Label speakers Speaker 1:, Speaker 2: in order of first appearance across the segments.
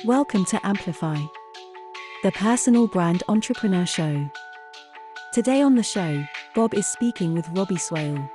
Speaker 1: Welcome to Amplify, the personal brand entrepreneur show. Today on the show, Bob is speaking with Robbie Swale.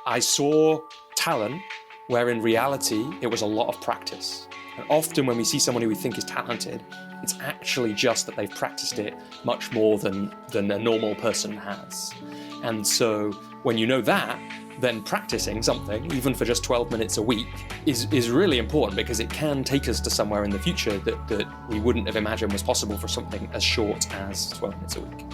Speaker 2: I saw talent where in reality it was a lot of practice. And often when we see someone who we think is talented, it's actually just that they've practiced it much more than a normal person has. And so when you know that, then practicing something, even for just 12 minutes a week, is really important because it can take us to somewhere in the future that we wouldn't have imagined was possible for something as short as 12 minutes a week.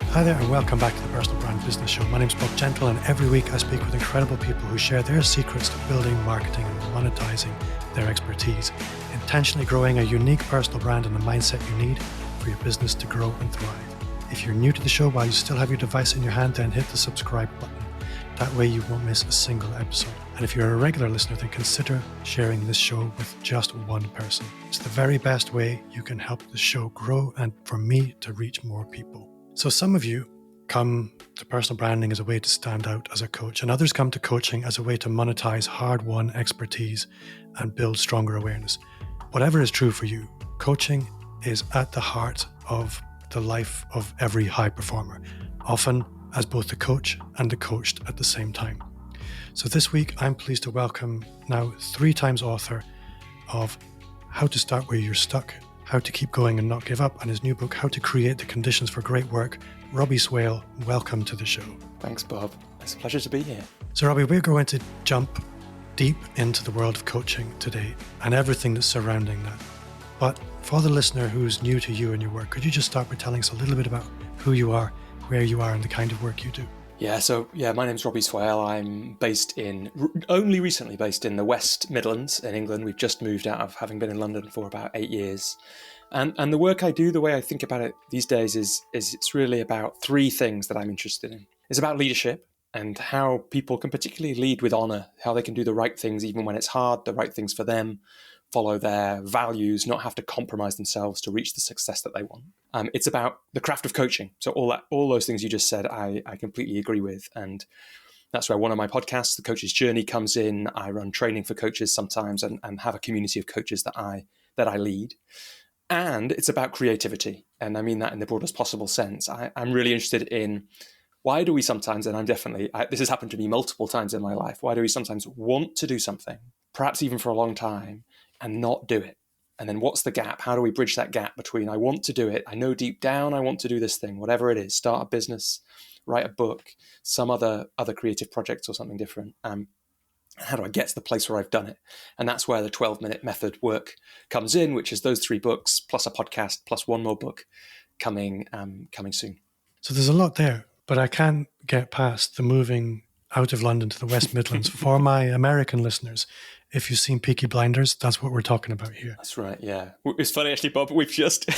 Speaker 3: Hi there and welcome back to the Personal Brand Business Show. My name's Bob Gentle and every week I speak with incredible people who share their secrets to building, marketing and monetizing their expertise, intentionally growing a unique personal brand and the mindset you need for your business to grow and thrive. If you're new to the show while you still have your device in your hand, then hit the subscribe button. That way you won't miss a single episode. And if you're a regular listener, then consider sharing this show with just one person. It's the very best way you can help the show grow and for me to reach more people. So some of you come to personal branding as a way to stand out as a coach, and others come to coaching as a way to monetize hard-won expertise and build stronger awareness. Whatever is true for you, coaching is at the heart of the life of every high performer, often as both the coach and the coached at the same time. So this week, I'm pleased to welcome now 3 times author of How to Start Where You're Stuck, How to Keep Going and Not Give Up, and his new book, How to Create the Conditions for Great Work, Robbie Swale. Welcome to the show.
Speaker 2: Thanks, Bob. It's a pleasure to be here.
Speaker 3: So Robbie, we're going to jump deep into the world of coaching today and everything that's surrounding that. But for the listener who's new to you and your work, could you just start by telling us a little bit about who you are, where you are, and the kind of work you do?
Speaker 2: My name's Robbie Swale. I'm only recently based in the West Midlands in England. We've just moved out of having been in London for about 8 years. And the work I do, the way I think about it these days is it's really about 3 things that I'm interested in. It's about leadership and how people can particularly lead with honor, how they can do the right things even when it's hard, the right things for them, follow their values, not have to compromise themselves to reach the success that they want. It's about the craft of coaching. So all those things you just said, I completely agree with. And that's where one of my podcasts, The Coach's Journey, comes in. I run training for coaches sometimes and have a community of coaches that I lead. And it's about creativity. And I mean that in the broadest possible sense. I'm really interested in why do we sometimes, and this has happened to me multiple times in my life, why do we sometimes want to do something, perhaps even for a long time, and not do it? And then what's the gap? How do we bridge that gap between I want to do it, I know deep down I want to do this thing, whatever it is, start a business, write a book, some other creative project or something different. How do I get to the place where I've done it? And that's where the 12-minute method work comes in, which is those 3 books, plus a podcast, plus 1 more book coming soon.
Speaker 3: So there's a lot there, but I can't get past the moving out of London to the West Midlands. For my American listeners, if you've seen Peaky Blinders, that's what we're talking about here.
Speaker 2: That's right, yeah. It's funny actually, Bob, we've just,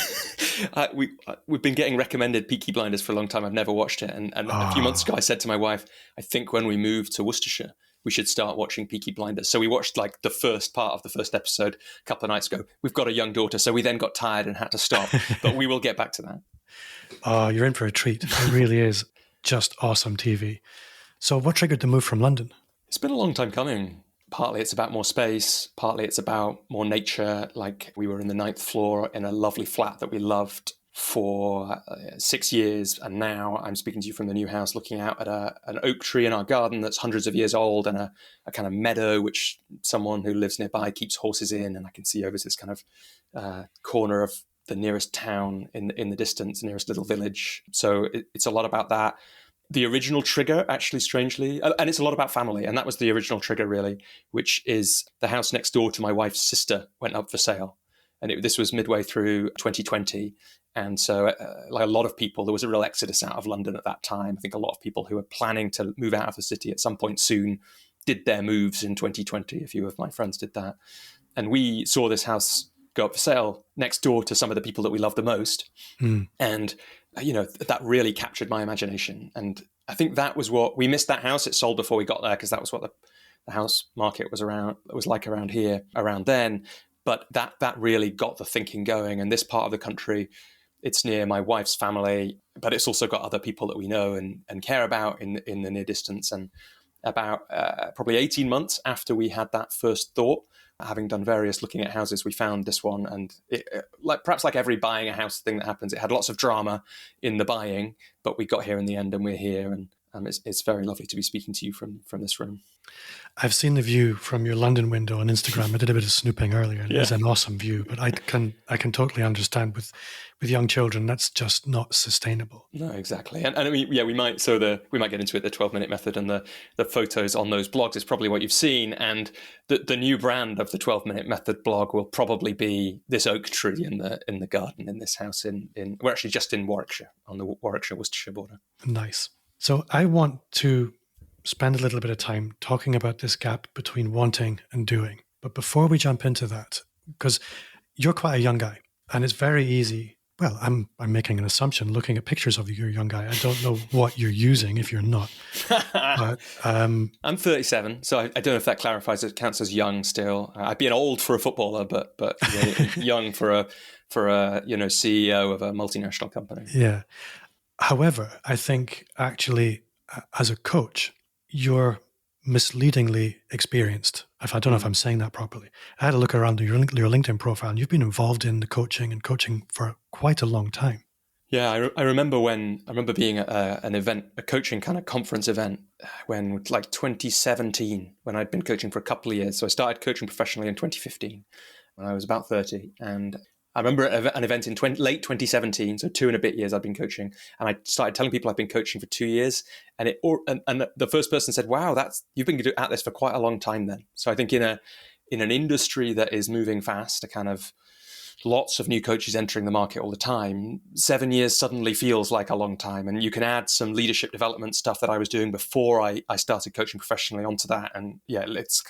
Speaker 2: we've been getting recommended Peaky Blinders for a long time. I've never watched it. And a few months ago, I said to my wife, I think when we move to Worcestershire, we should start watching Peaky Blinders. So we watched like the first part of the first episode a couple of nights ago. We've got a young daughter, so we then got tired and had to stop, but we will get back to that.
Speaker 3: Oh, you're in for a treat. It really is just awesome TV. So what triggered the move from London?
Speaker 2: It's been a long time coming. Partly it's about more space, partly it's about more nature. Like we were in the 9th floor in a lovely flat that we loved for 6 years. And now I'm speaking to you from the new house, looking out at an oak tree in our garden that's hundreds of years old and a kind of meadow, which someone who lives nearby keeps horses in. And I can see over this kind of corner of the nearest town in the distance, nearest little village. So it's a lot about that. The original trigger, actually, strangely, and it's a lot about family, and that was the original trigger, really, which is the house next door to my wife's sister went up for sale. And this was midway through 2020. And so like a lot of people, there was a real exodus out of London at that time. I think a lot of people who were planning to move out of the city at some point soon did their moves in 2020. A few of my friends did that. And we saw this house go up for sale next door to some of the people that we love the most. And, that really captured my imagination. And I think that was what we missed. That house, it sold before we got there because that was what the house market was like around here, around then. But that really got the thinking going. And this part of the country, it's near my wife's family, but it's also got other people that we know and care about in the near distance. And about probably 18 months after we had that first thought. Having done various looking at houses, we found this one, and perhaps like every buying a house thing that happens, it had lots of drama in the buying, but we got here in the end, and we're here, and it's very lovely to be speaking to you from this room.
Speaker 3: I've seen the view from your London window on Instagram. I did a bit of snooping earlier, and it's an awesome view. But I can totally understand with young children, that's just not sustainable.
Speaker 2: No, exactly. And I mean, we might get into it. The 12-minute method and the photos on those blogs is probably what you've seen. And the new brand of the 12-minute method blog will probably be this oak tree in the garden in this house we're actually just in Warwickshire, on the Warwickshire-Worcestershire border.
Speaker 3: Nice. So I want to spend a little bit of time talking about this gap between wanting and doing. But before we jump into that, because you're quite a young guy, and it's very easy. Well, I'm making an assumption looking at pictures of you, you're a young guy. I don't know what you're using if you're not. But, I'm
Speaker 2: 37, so I don't know if that clarifies it counts as young still. I'd be an old for a footballer, but young for a CEO of a multinational company.
Speaker 3: Yeah. However, I think actually as a coach, you're misleadingly experienced. I don't know if I'm saying that properly. I had a look around your LinkedIn profile, and you've been involved in the coaching for quite a long time.
Speaker 2: Yeah, I remember being at an event, a coaching kind of conference event, when like 2017, when I'd been coaching for a couple of years. So I started coaching professionally in 2015 when I was about 30, and I remember an event in late 2017, so 2 and a bit years I'd been coaching, and I started telling people I've been coaching for 2 years, and the first person said, "Wow, you've been at this for quite a long time then." So I think in an industry that is moving fast, a kind of lots of new coaches entering the market all the time, 7 years suddenly feels like a long time, and you can add some leadership development stuff that I was doing before I started coaching professionally onto that, and it's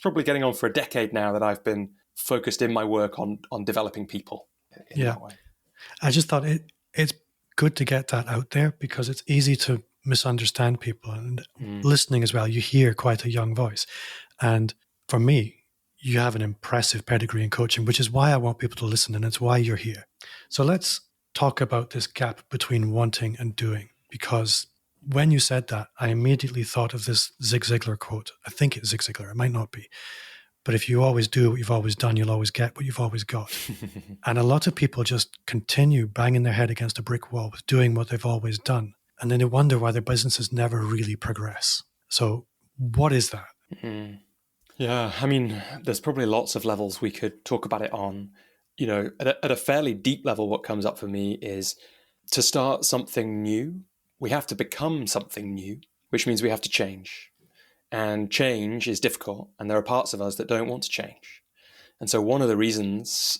Speaker 2: probably getting on for a decade now that I've been focused in my work on developing people in that way.
Speaker 3: I just thought it's good to get that out there because it's easy to misunderstand people, and listening as well, you hear quite a young voice. And for me, you have an impressive pedigree in coaching, which is why I want people to listen, and it's why you're here. So let's talk about this gap between wanting and doing, because when you said that, I immediately thought of this Zig Ziglar quote. I think it's Zig Ziglar, it might not be. But if you always do what you've always done, you'll always get what you've always got. And a lot of people just continue banging their head against a brick wall with doing what they've always done. And then they wonder why their businesses never really progress. So what is that?
Speaker 2: Mm-hmm. Yeah, I mean, there's probably lots of levels we could talk about it on. At a fairly deep level, what comes up for me is to start something new, we have to become something new, which means we have to change. And change is difficult, and there are parts of us that don't want to change. And so one of the reasons,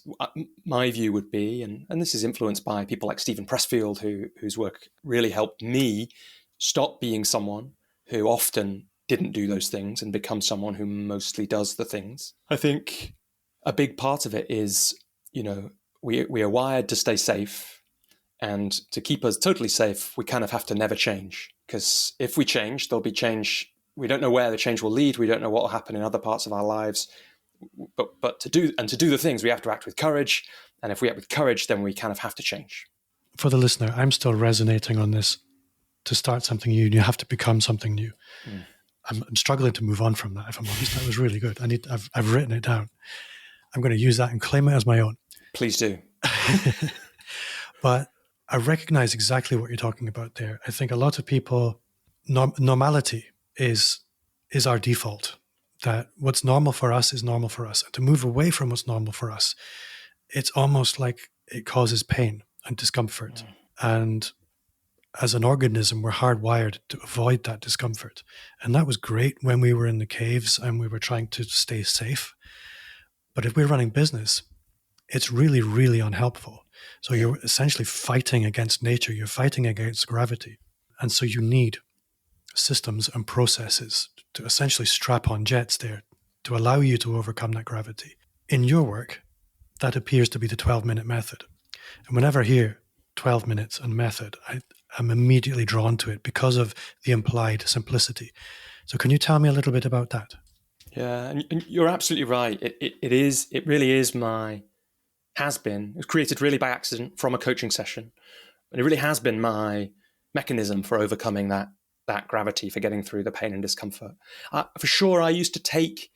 Speaker 2: my view would be, and this is influenced by people like Stephen Pressfield, whose work really helped me stop being someone who often didn't do those things and become someone who mostly does the things. I think a big part of it is, we are wired to stay safe, and to keep us totally safe, we kind of have to never change, because if we change, there'll be change. We don't know where the change will lead. We don't know what will happen in other parts of our lives. But to do the things, we have to act with courage. And if we act with courage, then we kind of have to change. For the listener, I'm still resonating on this. To start something new, you have to become something new. I'm struggling to move on from that, if I'm honest. That was really good. I've written it down. I'm going to use that and claim it as my own. Please do. But I recognize exactly what you're talking about there. I think a lot of people, normality is our default, that what's normal for us is normal for us. And to move away from what's normal for us, it's almost like it causes pain and discomfort. And as an organism, we're hardwired to avoid that discomfort. And that was great when we were in the caves and we were trying to stay safe. But if we're running business, it's really, really unhelpful. So you're essentially fighting against nature. You're fighting against gravity. And so you need systems and processes to essentially strap on jets there to allow you to overcome that gravity. In your work, that appears to be the 12-minute method. And whenever I hear 12 minutes and method, I'm immediately drawn to it because of the implied simplicity. So can you tell me a little bit about that? Yeah, and you're absolutely right. It really is has been. It was created really by accident from a coaching session. And it really has been my mechanism for overcoming that that gravity for getting through the pain and discomfort. For sure, I used to take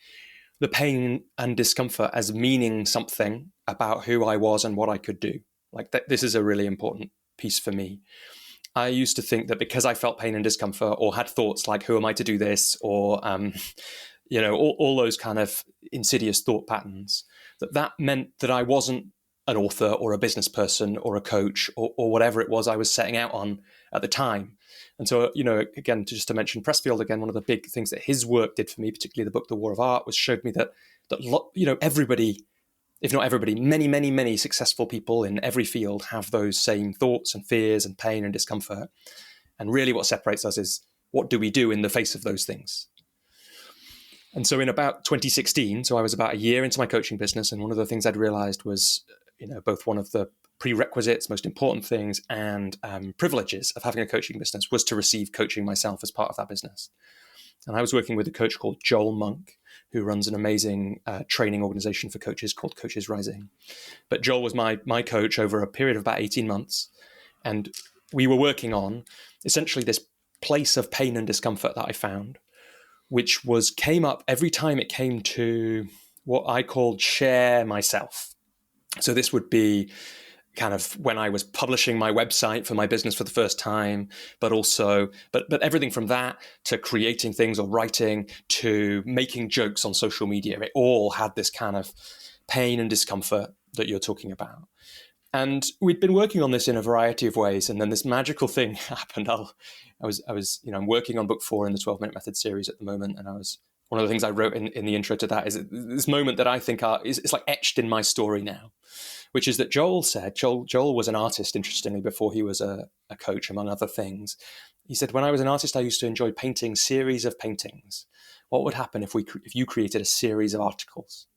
Speaker 2: the pain and discomfort as meaning something about who I was and what I could do. Like this is a really important piece for me. I used to think that because I felt pain and discomfort or had thoughts like, who am I to do this? Or, all those kind of insidious thought patterns, that meant that I wasn't an author or a business person or a coach or whatever it was I was setting out on at the time. And so, again, just to mention Pressfield again, one of the big things that his work did for me, particularly the book, The War of Art, was showed me that everybody, if not everybody, many, many, many successful people in every field have those same thoughts and fears and pain and discomfort. And really what separates us is, what do we do in the face of those things? And so in about 2016, so I was about a year into my coaching business, and one of the things I'd realized was, both one of the prerequisites, most important things, and privileges of having a coaching business was to receive coaching myself as part of that business. And I was working with a coach called Joel Monk, who runs an amazing training organization for coaches called Coaches Rising. But Joel was my coach over a period of about 18 months. And we were working on essentially this place of pain and discomfort that I found, which came up every time it came to what I called share myself. So this would be kind of when I was publishing my website for my business for the first time, but everything from that to creating things or writing to making jokes on social media, it all had this kind of pain and discomfort that you're talking about. And we'd been working on this in a variety of ways. And then this magical thing happened. I'm working on book 4 in the 12-Minute Method series at the moment. And one of the things I wrote in the intro to that is this moment that I think is like etched in my story now, which is that Joel was an artist, interestingly, before he was a coach, among other things. He said, when I was an artist, I used to enjoy painting series of paintings. What would happen if you created a series of articles?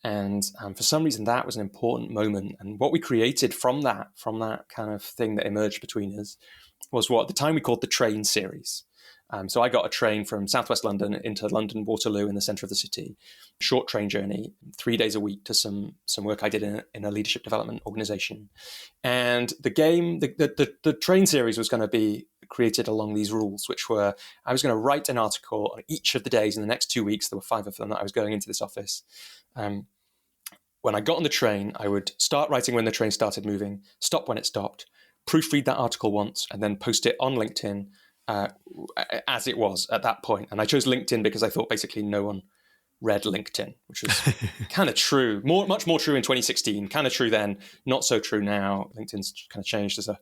Speaker 2: And for some reason, that was an important moment. And what we created from that kind of thing that emerged between us was what at the time we called the train series. So I got a train from southwest London into London Waterloo in the centre of the city, short train journey, 3 days a week to some work I did in a leadership development organisation. And the train series was going to be created along these rules, which were, I was going to write an article on each of the days in the next 2 weeks. There were 5 of them that I was going into this office. When I got on the train, I would start writing when the train started moving, stop when it stopped, proofread that article once, and then post it on LinkedIn as it was at that point. And I chose LinkedIn because I thought basically no one read LinkedIn, which was kind of true, much more true in 2016, kind of true then, not so true now. LinkedIn's kind of changed as a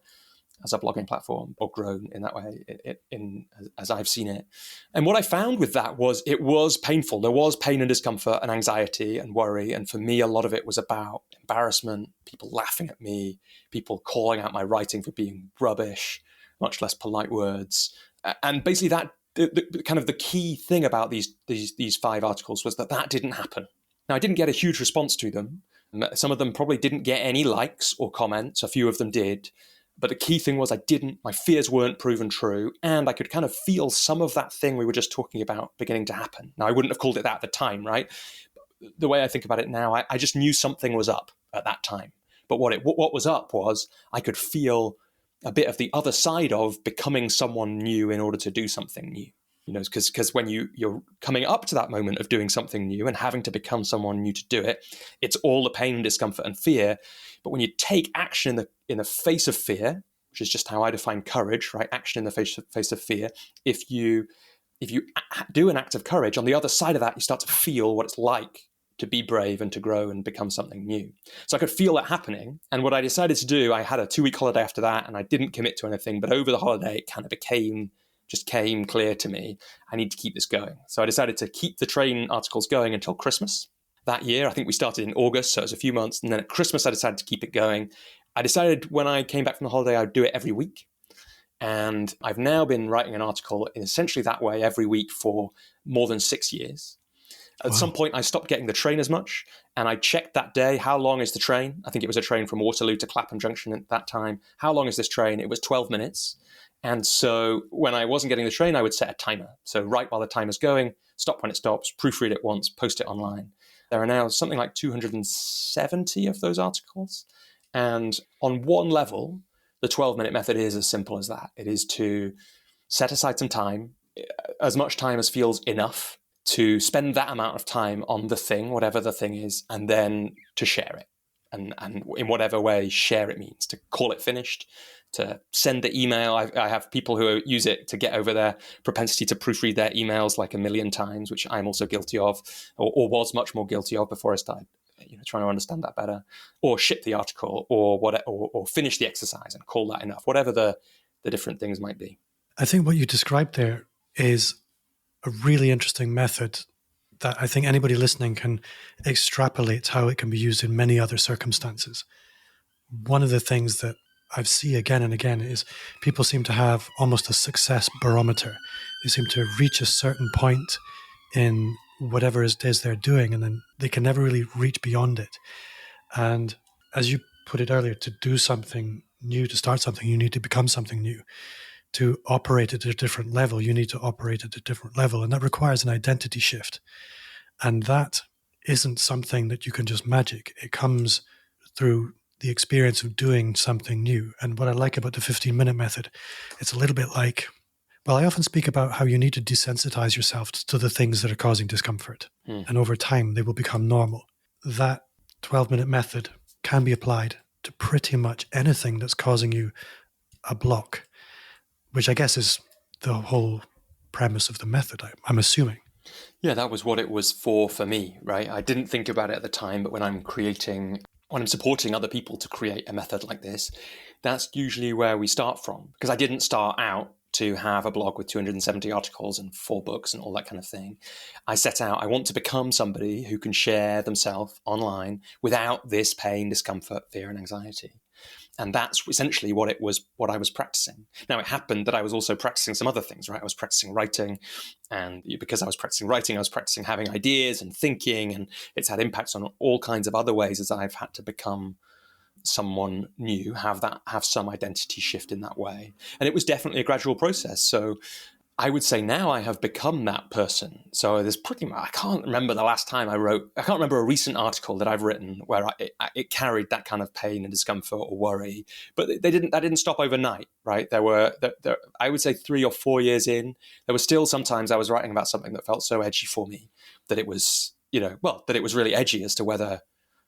Speaker 2: blogging platform, or grown in that way, as I've seen it. And what I found with that was it was painful. There was pain and discomfort and anxiety and worry. And for me, a lot of it was about embarrassment, people laughing at me, people calling out my writing for being rubbish, much less polite words. And basically that the kind of the key thing about these 5 articles was that didn't happen. Now, I didn't get a huge response to them. Some of them probably didn't get any likes or comments. A few of them did. But the key thing was my fears weren't proven true, and I could kind of feel some of that thing we were just talking about beginning to happen. Now, I wouldn't have called it that at the time, right? The way I think about it now, I just knew something was up at that time. But what was up was I could feel a bit of the other side of becoming someone new in order to do something new. Because when you're coming up to that moment of doing something new and having to become someone new to do it, it's all the pain and discomfort and fear. But when you take action in the face of fear, which is just how I define courage, right? Action in the face of fear. If you do an act of courage, on the other side of that, you start to feel what it's like to be brave and to grow and become something new. So I could feel that happening. And what I decided to do, I had a 2-week holiday after that, and I didn't commit to anything. But over the holiday, it kind of came clear to me, I need to keep this going. So I decided to keep the train articles going until Christmas that year. I think we started in August, so it was a few months. And then at Christmas, I decided to keep it going. I decided when I came back from the holiday, I'd do it every week. And I've now been writing an article in essentially that way every week for more than 6 years. At some point, I stopped getting the train as much, and I checked that day, how long is the train? I think it was a train from Waterloo to Clapham Junction at that time. How long is this train? It was 12 minutes. And so when I wasn't getting the train, I would set a timer. So write while the timer's going, stop when it stops, proofread it once, post it online. There are now something like 270 of those articles. And on one level, the 12-minute method is as simple as that. It is to set aside some time, as much time as feels enough to spend that amount of time on the thing, whatever the thing is, and then to share it. And in whatever way share it means, to call it finished, to send the email. I have people who use it to get over their propensity to proofread their emails like a million times, which I'm also guilty of, or was much more guilty of before I started trying to understand that better, or ship the article, or finish the exercise and call that enough, whatever the different things might be.
Speaker 3: I think what you described there is a really interesting method that I think anybody listening can extrapolate how it can be used in many other circumstances. One of the things that I see again and again is people seem to have almost a success barometer. They seem to reach a certain point in whatever it is they're doing, and then they can never really reach beyond it. And as you put it earlier, to do something new, to start something, you need to become something new. To operate at a different level, you need to operate at a different level. And that requires an identity shift. And that isn't something that you can just magic. It comes through the experience of doing something new. And what I like about the 15-minute method, it's a little bit like, well, I often speak about how you need to desensitize yourself to the things that are causing discomfort. And over time, they will become normal. That 12-minute method can be applied to pretty much anything that's causing you a block, which I guess is the whole premise of the method, I'm assuming.
Speaker 2: Yeah, that was what it was for me, right? I didn't think about it at the time, but when I'm supporting other people to create a method like this, that's usually where we start from. Because I didn't start out to have a blog with 270 articles and 4 books and all that kind of thing. I set out, I want to become somebody who can share themselves online without this pain, discomfort, fear, and anxiety. And that's essentially what I was practicing. Now, it happened that I was also practicing some other things, right? I was practicing writing, and because I was practicing writing, I was practicing having ideas and thinking, and it's had impacts on all kinds of other ways as I've had to become someone new, have some identity shift in that way. And it was definitely a gradual process. So I would say now I have become that person. So there's I can't remember the last time I can't remember a recent article that I've written where it carried that kind of pain and discomfort or worry, but that didn't stop overnight, right? I would say 3 or 4 years in, there was still sometimes I was writing about something that felt so edgy for me that it was, that it was really edgy as to whether,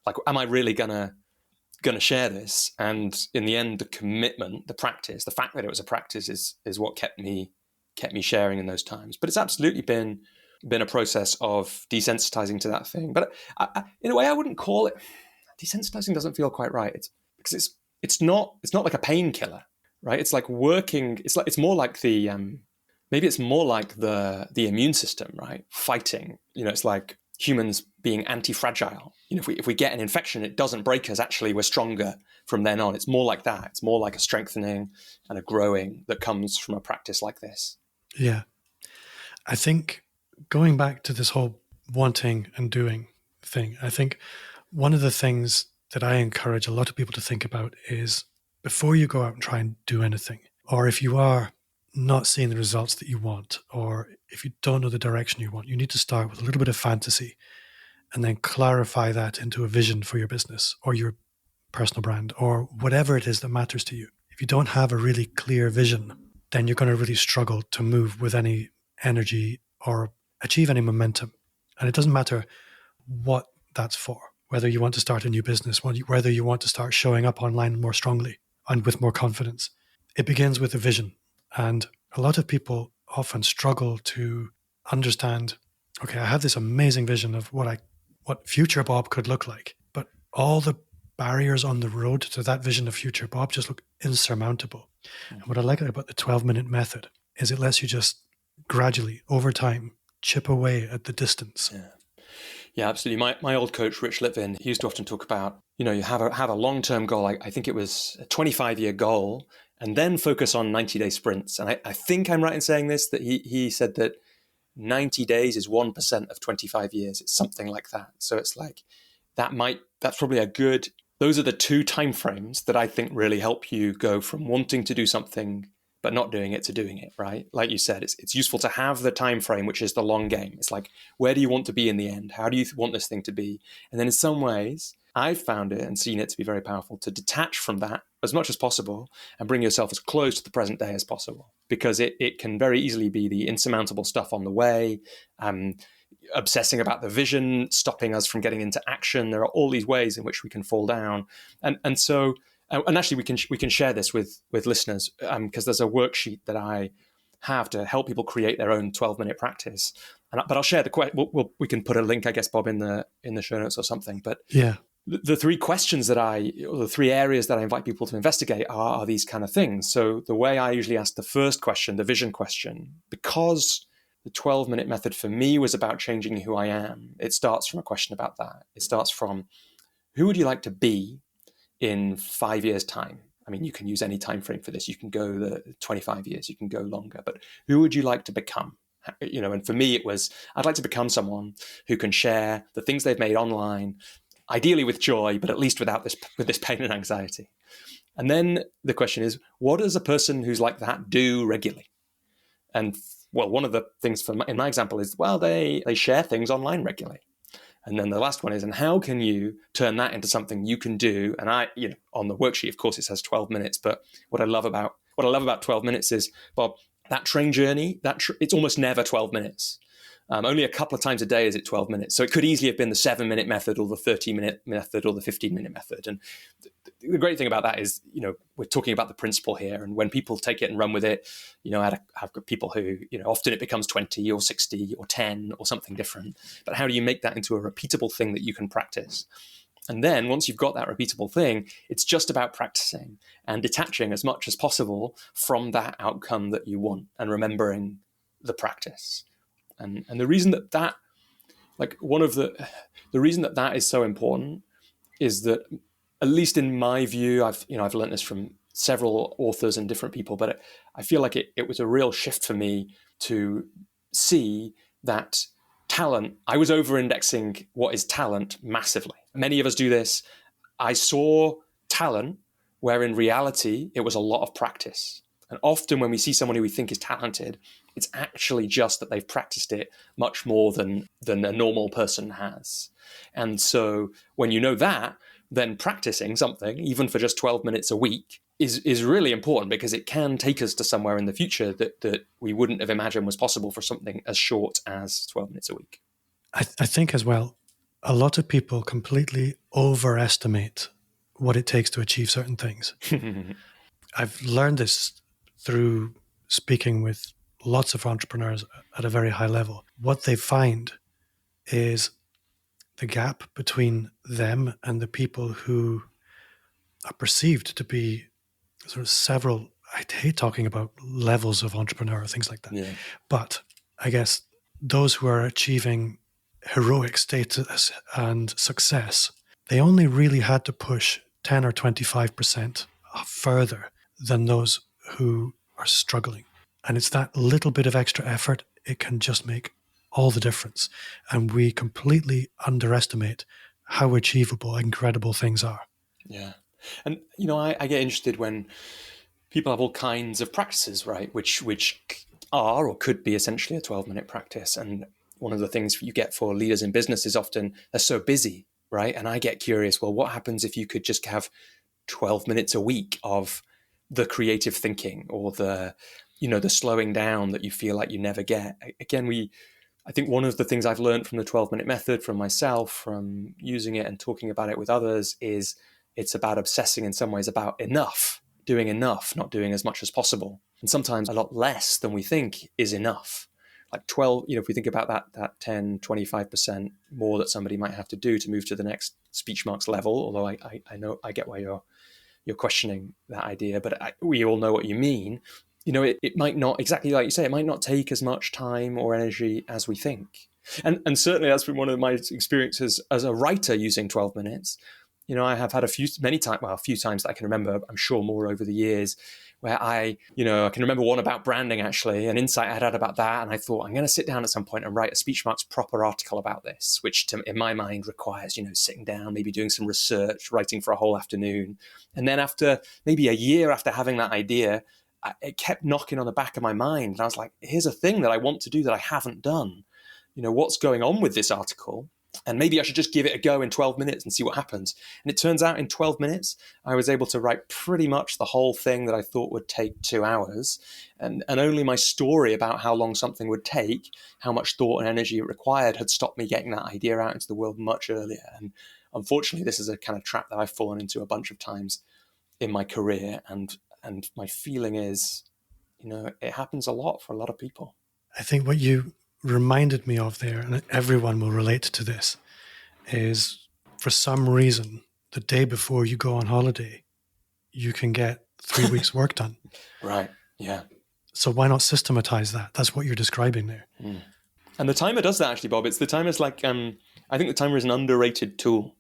Speaker 2: like, am I really gonna share this? And in the end, the commitment, the practice, the fact that it was a practice is what kept me sharing in those times. But it's absolutely been a process of desensitizing to that thing. But in a way, I wouldn't call it desensitizing. Doesn't feel quite right. It's not like a painkiller, right? It's like working. It's more like the maybe it's more like the immune system, right? Fighting. It's like humans being anti-fragile. If we get an infection, it doesn't break us. Actually, we're stronger from then on. It's more like that. It's more like a strengthening and a growing that comes from a practice like this.
Speaker 3: Yeah. I think going back to this whole wanting and doing thing, I think one of the things that I encourage a lot of people to think about is before you go out and try and do anything, or if you are not seeing the results that you want, or if you don't know the direction you want, you need to start with a little bit of fantasy and then clarify that into a vision for your business or your personal brand or whatever it is that matters to you. If you don't have a really clear vision, then you're going to really struggle to move with any energy or achieve any momentum. And it doesn't matter what that's for, whether you want to start a new business, whether you want to start showing up online more strongly and with more confidence. It begins with a vision. And a lot of people often struggle to understand, okay, I have this amazing vision of what future Bob could look like, but all the barriers on the road to that vision of future Bob just look insurmountable. And what I like about the 12-minute method is it lets you just gradually, over time, chip away at the distance.
Speaker 2: Yeah, absolutely. My old coach, Rich Litvin, he used to often talk about, you have a long-term goal. I think it was a 25-year goal, and then focus on 90-day sprints. And I think I'm right in saying this, that he said that 90 days is 1% of 25 years. It's something like that. So it's like, that's probably those are the 2 timeframes that I think really help you go from wanting to do something but not doing it to doing it, right? Like you said, it's useful to have the time frame, which is the long game. It's like, where do you want to be in the end? How do you want this thing to be? And then in some ways, I've found it and seen it to be very powerful to detach from that as much as possible and bring yourself as close to the present day as possible, because it can very easily be the insurmountable stuff on the way, obsessing about the vision, stopping us from getting into action. There are all these ways in which we can fall down. And so actually we can share this with listeners, because there's a worksheet that I have to help people create their own 12-minute practice. But I'll share we can put a link, I guess, Bob, in the show notes or something. But
Speaker 3: yeah,
Speaker 2: the three questions or the three areas that I invite people to investigate are these kind of things. So the way I usually ask the first question, the vision question, because the 12-minute method for me was about changing who I am, it starts from a question about that. It starts from, who would you like to be in 5 years' time? I mean, you can use any time frame for this. You can go the 25 years, you can go longer, but who would you like to become? And for me, it was, I'd like to become someone who can share the things they've made online, ideally with joy, but at least with this pain and anxiety. And then the question is, what does a person who's like that do regularly? And well, one of the things in my example is, well, they share things online regularly. And then the last one is, and how can you turn that into something you can do? And on the worksheet, of course, it says 12 minutes. But what I love about 12 minutes is, Bob, that train journey, it's almost never 12 minutes. Only a couple of times a day is it 12 minutes. So it could easily have been the 7-minute method or the 30-minute method or the 15-minute method. And the great thing about that is, we're talking about the principle here. And when people take it and run with it, I've got people who, often it becomes 20 or 60 or 10 or something different. But how do you make that into a repeatable thing that you can practice? And then once you've got that repeatable thing, it's just about practicing and detaching as much as possible from that outcome that you want and remembering the practice. And the reason that the reason that is so important is that, at least in my view, I've learned this from several authors and different people, but I feel like it was a real shift for me to see that talent, I was over-indexing what is talent massively. Many of us do this. I saw talent where in reality it was a lot of practice. And often when we see someone who we think is talented, it's actually just that they've practiced it much more than a normal person has. And so when you know that, then practicing something, even for just 12 minutes a week, is really important, because it can take us to somewhere in the future that we wouldn't have imagined was possible for something as short as 12 minutes a week.
Speaker 3: I think as well, a lot of people completely overestimate what it takes to achieve certain things. I've learned this through speaking with lots of entrepreneurs at a very high level. What they find is the gap between them and the people who are perceived to be sort of several, I hate talking about levels of entrepreneur or things like that. Yeah. But I guess those who are achieving heroic status and success, they only really had to push 10 or 25% further than those who are struggling. And it's that little bit of extra effort, it can just make all the difference. And we completely underestimate how achievable, incredible things are.
Speaker 2: Yeah. And, I get interested when people have all kinds of practices, right? Which are or could be essentially a 12-minute practice. And one of the things you get for leaders in business is often they're so busy, right? And I get curious, well, what happens if you could just have 12 minutes a week of the creative thinking or the slowing down that you feel like you never get? Again, I think one of the things I've learned from the 12-minute method, from myself, from using it and talking about it with others, is it's about obsessing in some ways about enough, doing enough, not doing as much as possible. And sometimes a lot less than we think is enough. Like 12, if we think about that 10, 25% more that somebody might have to do to move to the next speech marks level, although I know, I get why you're questioning that idea, but we all know what you mean. It might not, exactly like you say, it might not take as much time or energy as we think. And certainly that's been one of my experiences as a writer using 12 minutes. I have had a few times that I can remember, I'm sure more over the years, where I can remember one about branding, actually, an insight I had about that. And I thought, I'm going to sit down at some point and write a speech marks proper article about this, which in my mind requires, sitting down, maybe doing some research, writing for a whole afternoon. And then after maybe a year after having that idea, it kept knocking on the back of my mind. And I was like, here's a thing that I want to do that I haven't done. What's going on with this article? And maybe I should just give it a go in 12 minutes and see what happens. And it turns out in 12 minutes, I was able to write pretty much the whole thing that I thought would take 2 hours. And only my story about how long something would take, how much thought and energy it required, had stopped me getting that idea out into the world much earlier. And unfortunately, this is a kind of trap that I've fallen into a bunch of times in my career. And my feeling is, it happens a lot for a lot of people.
Speaker 3: I think what you reminded me of there, and everyone will relate to this, is for some reason, the day before you go on holiday, you can get 3 weeks work done.
Speaker 2: Right. Yeah.
Speaker 3: So why not systematize that? That's what you're describing there.
Speaker 2: Mm. And the timer does that actually, Bob. The timer's like, I think the timer is an underrated tool.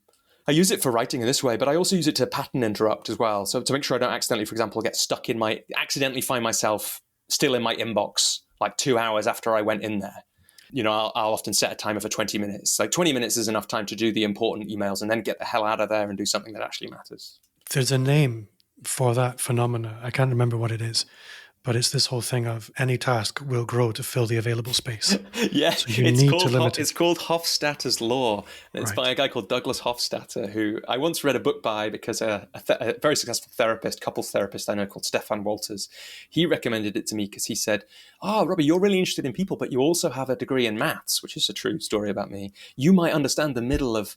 Speaker 2: I use it for writing in this way, but I also use it to pattern interrupt as well. So to make sure I don't accidentally, for example, accidentally find myself still in my inbox like 2 hours after I went in there. I'll often set a timer for 20 minutes. Like 20 minutes is enough time to do the important emails and then get the hell out of there and do something that actually matters.
Speaker 3: There's a name for that phenomena. I can't remember what it is, but it's this whole thing of any task will grow to fill the available space.
Speaker 2: Yeah,
Speaker 3: so you need to limit it.
Speaker 2: It's called Hofstadter's Law. It's by a guy called Douglas Hofstadter, who I once read a book by because a very successful therapist, couples therapist I know called Stefan Walters, he recommended it to me because he said, Robbie, you're really interested in people, but you also have a degree in maths, which is a true story about me. You might understand the middle of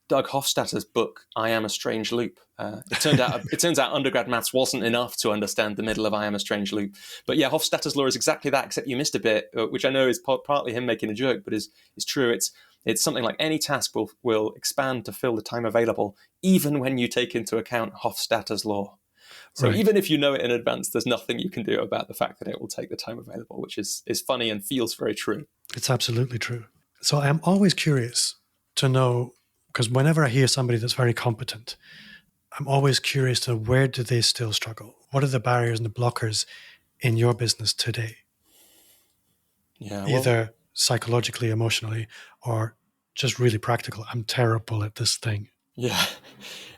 Speaker 2: Doug Hofstadter's book, I Am a Strange Loop. It turns out undergrad maths wasn't enough to understand the middle of I Am a Strange Loop. But yeah, Hofstadter's law is exactly that, except you missed a bit, which I know is partly him making a joke, but is true. It's something like any task will expand to fill the time available, even when you take into account Hofstadter's law. So even if you know it in advance, there's nothing you can do about the fact that it will take the time available, which is funny and feels very true.
Speaker 3: It's absolutely true. So I'm always curious to know, because whenever I hear somebody that's very competent, I'm always curious to know, where do they still struggle? What are the barriers and the blockers in your business today?
Speaker 2: Yeah,
Speaker 3: either psychologically, emotionally, or just really practical. I'm terrible at this thing.
Speaker 2: Yeah.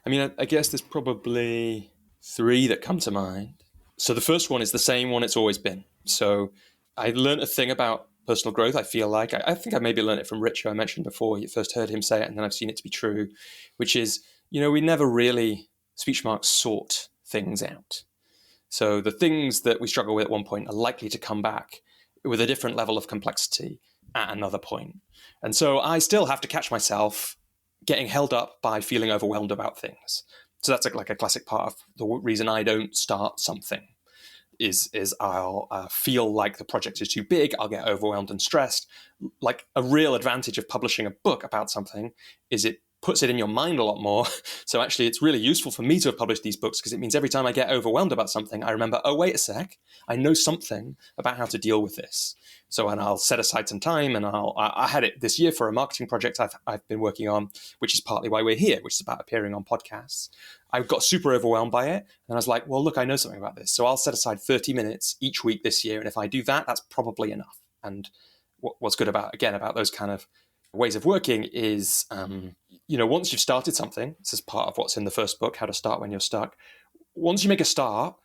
Speaker 2: I mean, I guess there's probably 3 that come to mind. So the first one is the same one it's always been. So I learned a thing about personal growth, I feel like. I think I maybe learned it from Rich, who I mentioned before. You first heard him say it, and then I've seen it to be true, which is, we never really, speech marks, sort things out. So the things that we struggle with at one point are likely to come back with a different level of complexity at another point. And so I still have to catch myself getting held up by feeling overwhelmed about things. So that's like a classic part of the reason I don't start something. Is I'll feel like the project is too big, I'll get overwhelmed and stressed. Like a real advantage of publishing a book about something is it puts it in your mind a lot more. So actually it's really useful for me to have published these books because it means every time I get overwhelmed about something, I remember, oh, wait a sec, I know something about how to deal with this. So, and I'll set aside some time, and I had it this year for a marketing project I've been working on, which is partly why we're here, which is about appearing on podcasts. I got super overwhelmed by it, and I was like, well, look, I know something about this. So I'll set aside 30 minutes each week this year, and if I do that, that's probably enough. And what's good about those kind of ways of working is, once you've started something, this is part of what's in the first book, How to Start When You're Stuck. Once you make a start,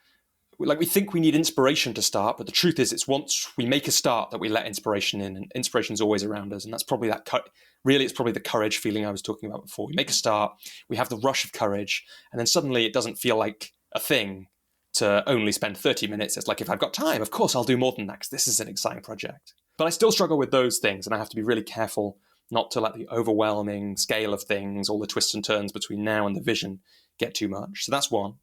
Speaker 2: like we think we need inspiration to start, but the truth is it's once we make a start that we let inspiration in, and inspiration is always around us. And that's probably it's probably the courage feeling I was talking about before. We make a start, we have the rush of courage, and then suddenly it doesn't feel like a thing to only spend 30 minutes. It's like, if I've got time, of course I'll do more than that because this is an exciting project. But I still struggle with those things, and I have to be really careful not to let the overwhelming scale of things, all the twists and turns between now and the vision, get too much. So that's one.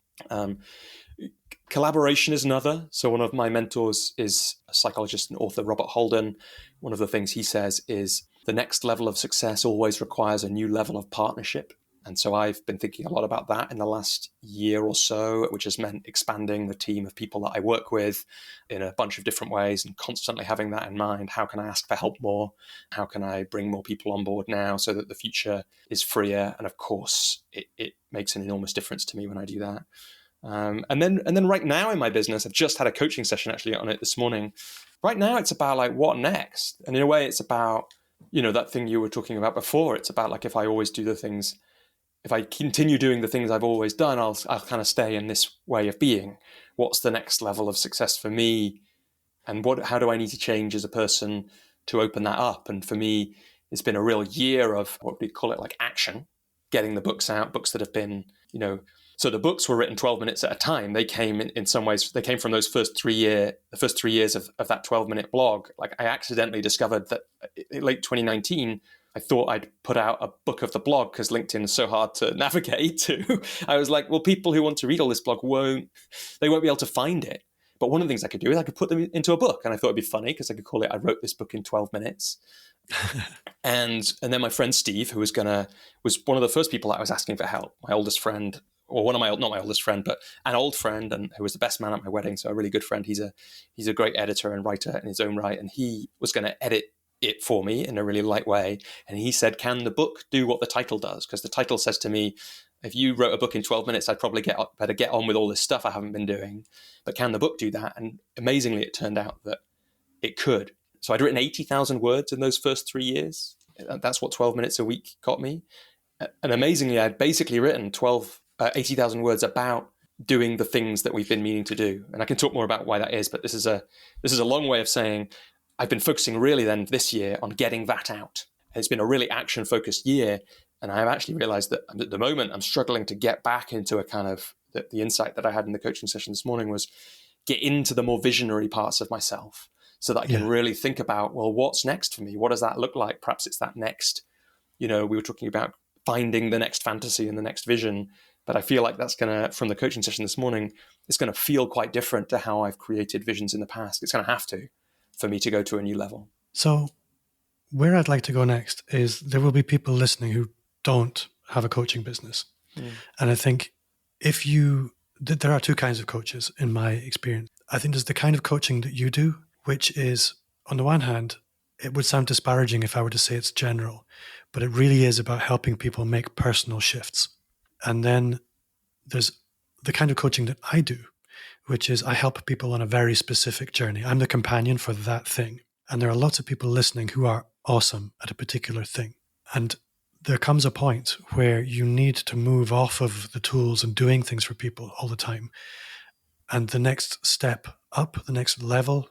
Speaker 2: Collaboration is another. So one of my mentors is a psychologist and author, Robert Holden. One of the things he says is the next level of success always requires a new level of partnership. And so I've been thinking a lot about that in the last year or so, which has meant expanding the team of people that I work with in a bunch of different ways and constantly having that in mind. How can I ask for help more? How can I bring more people on board now so that the future is freer? And of course, it makes an enormous difference to me when I do that. And then right now in my business, I've just had a coaching session actually on it this morning. Right now, it's about like, what next? And in a way, it's about, that thing you were talking about before. It's about like, if I always do the things, if I continue doing the things I've always done, I'll kind of stay in this way of being. What's the next level of success for me? And how do I need to change as a person to open that up? And for me, it's been a real year of, what we call it, like action, getting the books out, books that have been, so the books were written 12 minutes at a time. They came in some ways, they came from those the first 3 years of that 12-minute blog. Like I accidentally discovered that in late 2019, I thought I'd put out a book of the blog because LinkedIn is so hard to navigate to. I was like, well, people who want to read all this blog won't be able to find it. But one of the things I could do is I could put them into a book. And I thought it'd be funny because I could call it, I wrote this book in 12 minutes. and then my friend Steve, who was one of the first people that I was asking for help, my oldest friend, or not my oldest friend, but an old friend, and who was the best man at my wedding. So a really good friend. He's a great editor and writer in his own right. And he was going to edit it for me in a really light way. And he said, can the book do what the title does? Because the title says to me, if you wrote a book in 12 minutes, I'd probably better get on with all this stuff I haven't been doing. But can the book do that? And amazingly, it turned out that it could. So I'd written 80,000 words in those first 3 years. That's what 12 minutes a week got me. And amazingly, I'd basically written 80,000 words about doing the things that we've been meaning to do. And I can talk more about why that is, but this is a long way of saying I've been focusing really then this year on getting that out. And it's been a really action-focused year. And I've actually realized that at the moment I'm struggling to get back into a kind of, the insight that I had in the coaching session this morning was get into the more visionary parts of myself so that I can really think about, well, what's next for me? What does that look like? Perhaps it's that next, we were talking about finding the next fantasy and the next vision. But I feel like that's from the coaching session this morning, it's going to feel quite different to how I've created visions in the past. It's going to have to, for me to go to a new level.
Speaker 3: So where I'd like to go next is there will be people listening who don't have a coaching business. And I think there are two kinds of coaches in my experience. I think there's the kind of coaching that you do, which is, on the one hand, it would sound disparaging if I were to say it's general, but it really is about helping people make personal shifts. And then there's the kind of coaching that I do, which is I help people on a very specific journey. I'm the companion for that thing. And there are lots of people listening who are awesome at a particular thing. And there comes a point where you need to move off of the tools and doing things for people all the time. And the next step up, the next level,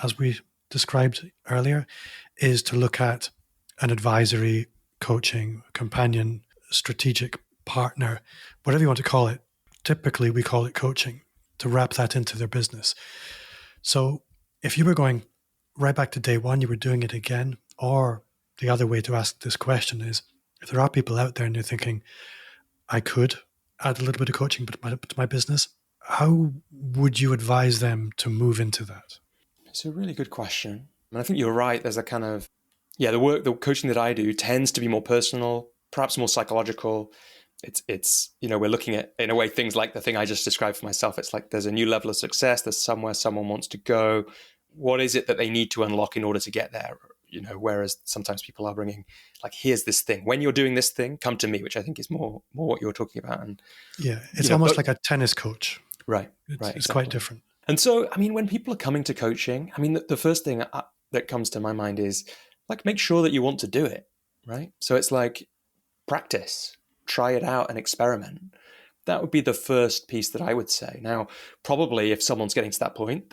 Speaker 3: as we described earlier, is to look at an advisory, coaching, companion, strategic partner, whatever you want to call it. Typically, we call it coaching, to wrap that into their business. So if you were going right back to day one, you were doing it again, or the other way to ask this question is, if there are people out there and they're thinking, I could add a little bit of coaching to my business, how would you advise them to move into that?
Speaker 2: It's a really good question. And I think you're right. There's a kind of, the coaching that I do tends to be more personal, perhaps more psychological. It's we're looking at, in a way, things like the thing I just described for myself. It's like there's a new level of success. There's somewhere someone wants to go. What is it that they need to unlock in order to get there? Whereas sometimes people are bringing, like, here's this thing. When you're doing this thing, come to me, which I think is more what you're talking about. And
Speaker 3: it's almost like a tennis coach.
Speaker 2: Right.
Speaker 3: It's
Speaker 2: Exactly.
Speaker 3: quite different.
Speaker 2: And so, when people are coming to coaching, the first thing that comes to my mind is, like, make sure that you want to do it, right? So it's like, practice, try it out and experiment. That would be the first piece that I would say. Now, probably if someone's getting to that point,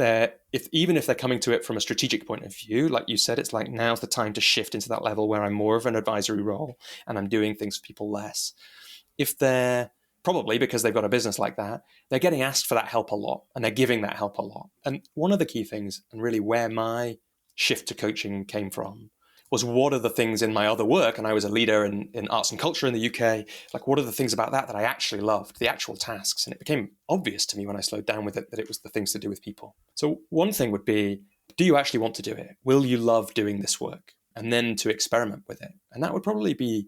Speaker 2: even if they're coming to it from a strategic point of view, like you said, it's like, now's the time to shift into that level where I'm more of an advisory role and I'm doing things for people less. If they're probably, because they've got a business like that, they're getting asked for that help a lot and they're giving that help a lot. And one of the key things, and really where my shift to coaching came from, was what are the things in my other work, and I was a leader in arts and culture in the UK, like what are the things about that I actually loved, the actual tasks. And it became obvious to me when I slowed down with it that it was the things to do with people. So one thing would be, do you actually want to do it? Will you love doing this work? And then to experiment with it. And that would probably be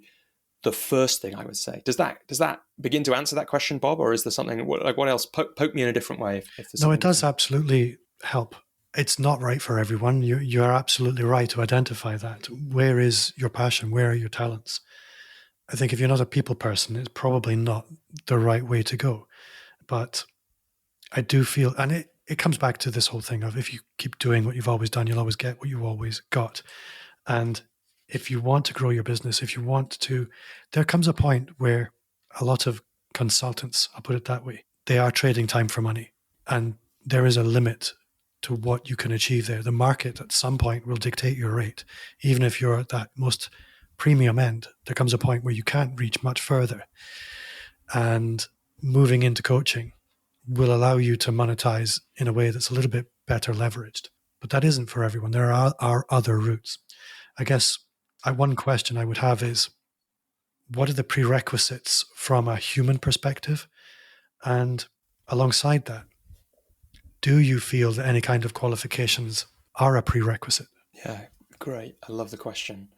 Speaker 2: the first thing I would say. Does that begin to answer that question, Bob? Or is there something, what else? Poke me in a different way.
Speaker 3: No, it does absolutely help. It's not right for everyone. You are absolutely right to identify that. Where is your passion? Where are your talents? I think if you're not a people person, it's probably not the right way to go. But I do feel, and it comes back to this whole thing of, if you keep doing what you've always done, you'll always get what you've always got. And if you want to grow your business, there comes a point where a lot of consultants, I'll put it that way, they are trading time for money. And there is a limit to what you can achieve there. The market at some point will dictate your rate, even if you're at that most premium end, there comes a point where you can't reach much further. And moving into coaching will allow you to monetize in a way that's a little bit better leveraged. But that isn't for everyone. There are other routes. I guess one question I would have is, what are the prerequisites from a human perspective? And alongside that, do you feel that any kind of qualifications are a prerequisite?
Speaker 2: Yeah, great. I love the question.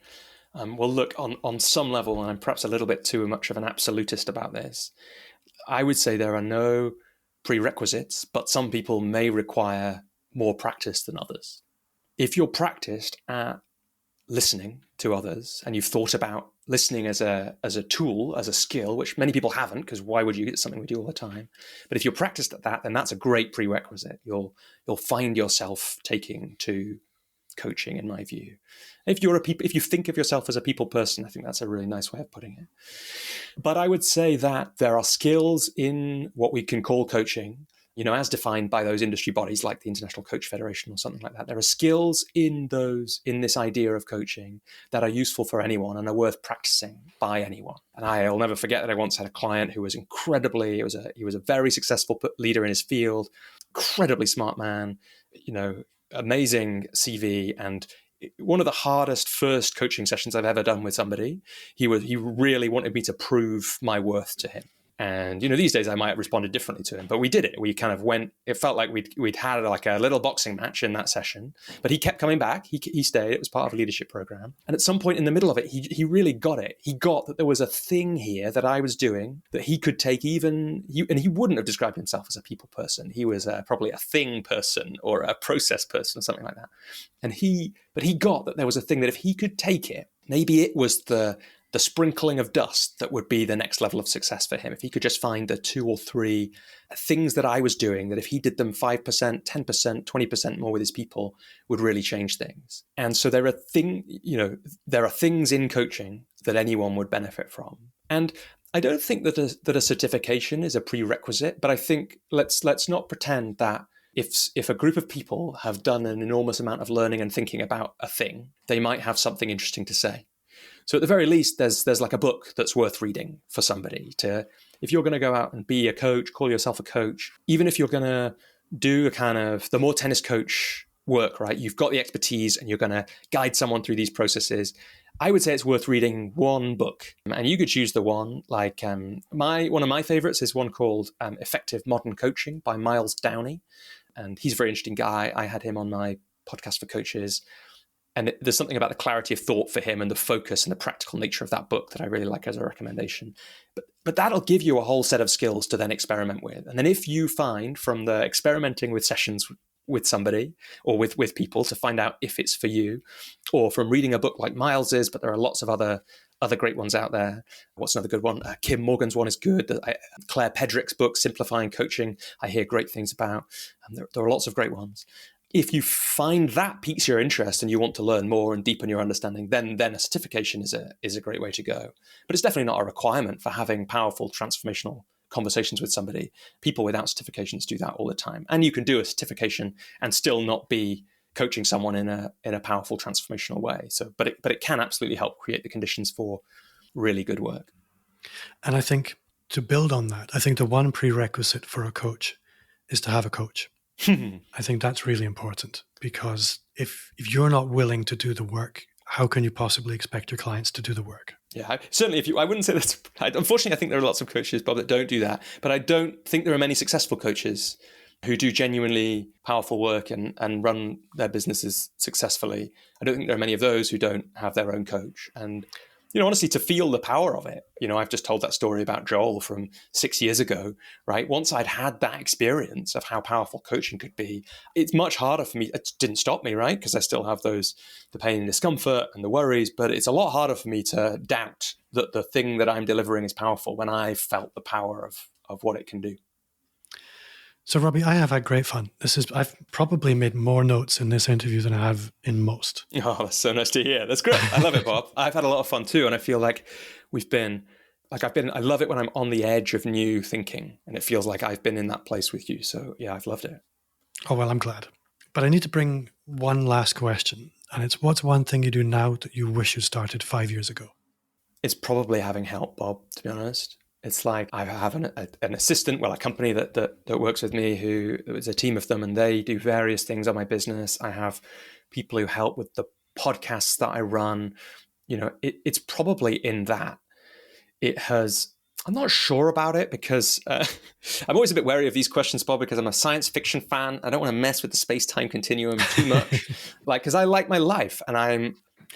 Speaker 2: Well, look, on some level, and I'm perhaps a little bit too much of an absolutist about this, I would say there are no prerequisites, but some people may require more practice than others. If you're practiced at listening to others and you've thought about listening as a tool, as a skill, which many people haven't, because why would you? It's something we do all the time. But if you're practiced at that, then that's a great prerequisite. You'll find yourself taking to coaching, in my view. If you think of yourself as a people person, I think that's a really nice way of putting it. But I would say that there are skills in what we can call coaching, as defined by those industry bodies like the International Coach Federation or something like that. There are skills in this idea of coaching that are useful for anyone and are worth practicing by anyone. And I'll never forget that I once had a client who was he was a very successful leader in his field, incredibly smart man, amazing CV, and one of the hardest first coaching sessions I've ever done with somebody. He really wanted me to prove my worth to him. And, these days I might have responded differently to him, but we did it. We kind of went, it felt like we'd had like a little boxing match in that session, but he kept coming back. He stayed. It was part of a leadership program. And at some point in the middle of it, he really got it. He got that there was a thing here that I was doing that he could take and he wouldn't have described himself as a people person. He was probably a thing person or a process person or something like that. But he got that there was a thing that if he could take it, maybe it was the sprinkling of dust that would be the next level of success for him. If he could just find the 2 or 3 things that I was doing, that if he did them 5%, 10%, 20% more with his people, would really change things. And so there are things in coaching that anyone would benefit from. And I don't think that a certification is a prerequisite, but I think let's not pretend that if a group of people have done an enormous amount of learning and thinking about a thing, they might have something interesting to say. So at the very least, there's like a book that's worth reading for somebody if you're going to go out and be a coach, call yourself a coach, even if you're going to do a kind of the more tennis coach work, right? You've got the expertise and you're going to guide someone through these processes. I would say it's worth reading one book, and you could choose the one like one of my favorites is one called Effective Modern Coaching by Miles Downey. And he's a very interesting guy. I had him on my podcast for coaches. And there's something about the clarity of thought for him and the focus and the practical nature of that book that I really like as a recommendation. But that'll give you a whole set of skills to then experiment with. And then if you find from the experimenting with sessions with somebody or with people to find out if it's for you, or from reading a book like Miles's, but there are lots of other great ones out there. What's another good one? Kim Morgan's one is good. Claire Pedrick's book, Simplifying Coaching, I hear great things about. There are lots of great ones. If you find that piques your interest and you want to learn more and deepen your understanding, then a certification is a great way to go. But it's definitely not a requirement for having powerful transformational conversations with somebody. People without certifications do that all the time. And you can do a certification and still not be coaching someone in a powerful transformational way. But it can absolutely help create the conditions for really good work.
Speaker 3: And I think to build on that, I think the one prerequisite for a coach is to have a coach. I think that's really important, because if you're not willing to do the work, how can you possibly expect your clients to do the work?
Speaker 2: Yeah, certainly. I wouldn't say that's. Unfortunately, I think there are lots of coaches, Bob, that don't do that. But I don't think there are many successful coaches who do genuinely powerful work and run their businesses successfully. I don't think there are many of those who don't have their own coach. And honestly, to feel the power of it, I've just told that story about Joel from 6 years ago, right? Once I'd had that experience of how powerful coaching could be, it's much harder for me. It didn't stop me, right? Because I still have the pain and discomfort and the worries, but it's a lot harder for me to doubt that the thing that I'm delivering is powerful when I felt the power of what it can do.
Speaker 3: So, Robbie, I have had great fun. I've probably made more notes in this interview than I have in most.
Speaker 2: Oh, that's so nice to hear. That's great. I love it, Bob. I've had a lot of fun too. And I feel like I love it when I'm on the edge of new thinking, and it feels like I've been in that place with you. So yeah, I've loved it.
Speaker 3: Oh, well, I'm glad. But I need to bring one last question. And it's, what's one thing you do now that you wish you started 5 years ago?
Speaker 2: It's probably having help, Bob, to be honest. It's like I have an assistant, a company that works with me who is a team of them, and they do various things on my business. I have people who help with the podcasts that I run. It's probably in that. I'm not sure about it because I'm always a bit wary of these questions, Bob, because I'm a science fiction fan. I don't want to mess with the space-time continuum too much, because I like my life, and I'm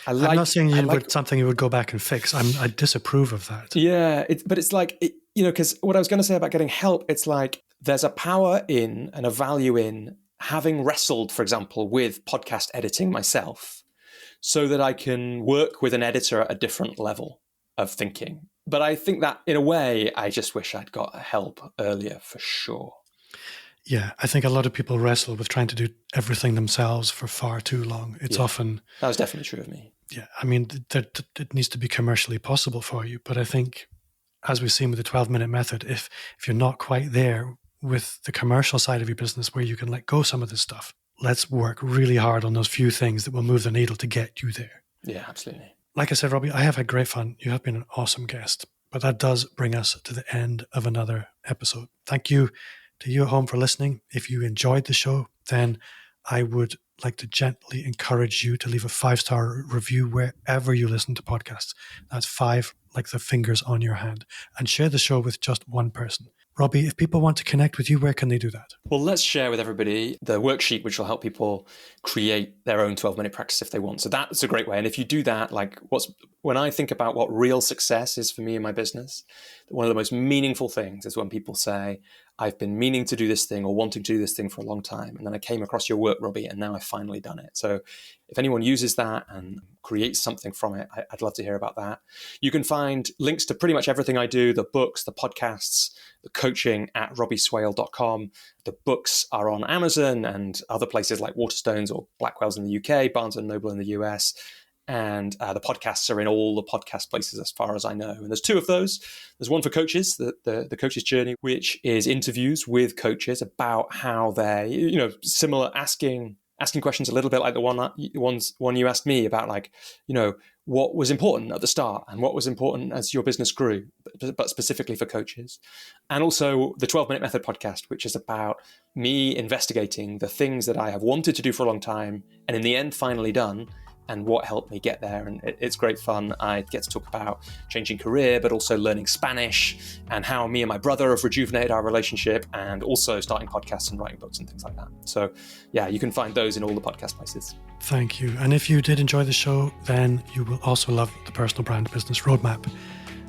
Speaker 3: not saying something you would go back and fix. I disapprove of that.
Speaker 2: Yeah, but it's like, because what I was going to say about getting help, it's like there's a power in and a value in having wrestled, for example, with podcast editing myself, so that I can work with an editor at a different level of thinking. But I think that in a way, I just wish I'd got help earlier for sure.
Speaker 3: Yeah, I think a lot of people wrestle with trying to do everything themselves for far too long. It's often...
Speaker 2: That was definitely true of me.
Speaker 3: Yeah, I mean, it needs to be commercially possible for you. But I think, as we've seen with the 12-minute method, if you're not quite there with the commercial side of your business where you can let go some of this stuff, let's work really hard on those few things that will move the needle to get you there.
Speaker 2: Yeah, absolutely.
Speaker 3: Like I said, Robbie, I have had great fun. You have been an awesome guest. But that does bring us to the end of another episode. Thank you to you at home for listening. If you enjoyed the show, then I would like to gently encourage you to leave a 5-star review wherever you listen to podcasts. That's 5, like the fingers on your hand. And share the show with just one person. Robbie, if people want to connect with you, where can they do that?
Speaker 2: Well, let's share with everybody the worksheet, which will help people create their own 12-minute practice if they want. So that's a great way. And if you do that, when I think about what real success is for me in my business, one of the most meaningful things is when people say, I've been meaning to do this thing or wanting to do this thing for a long time. And then I came across your work, Robbie, and now I've finally done it. So if anyone uses that and creates something from it, I'd love to hear about that. You can find links to pretty much everything I do, the books, the podcasts, the coaching at robbieswale.com. The books are on Amazon and other places like Waterstones or Blackwell's in the UK, Barnes & Noble in the US. And the podcasts are in all the podcast places as far as I know. And there's 2 of those. There's one for coaches, the Coach's Journey, which is interviews with coaches about how they, similar asking questions a little bit like the one you asked me about, what was important at the start and what was important as your business grew, but specifically for coaches. And also the 12-minute method podcast, which is about me investigating the things that I have wanted to do for a long time and in the end finally done, and what helped me get there. And it's great fun. I get to talk about changing career, but also learning Spanish and how me and my brother have rejuvenated our relationship, and also starting podcasts and writing books and things like that. So yeah, you can find those in all the podcast places.
Speaker 3: Thank you. And if you did enjoy the show, then you will also love the Personal Brand Business Roadmap.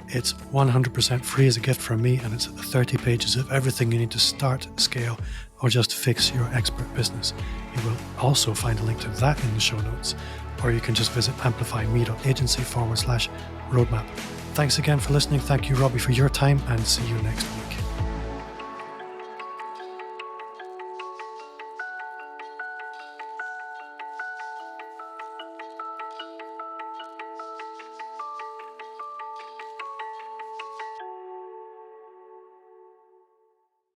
Speaker 3: It's 100% free as a gift from me, and it's 30 pages of everything you need to start, scale, or just fix your expert business. You will also find a link to that in the show notes, or you can just visit amplifyme.agency/roadmap. Thanks again for listening. Thank you, Robbie, for your time, and see you next week.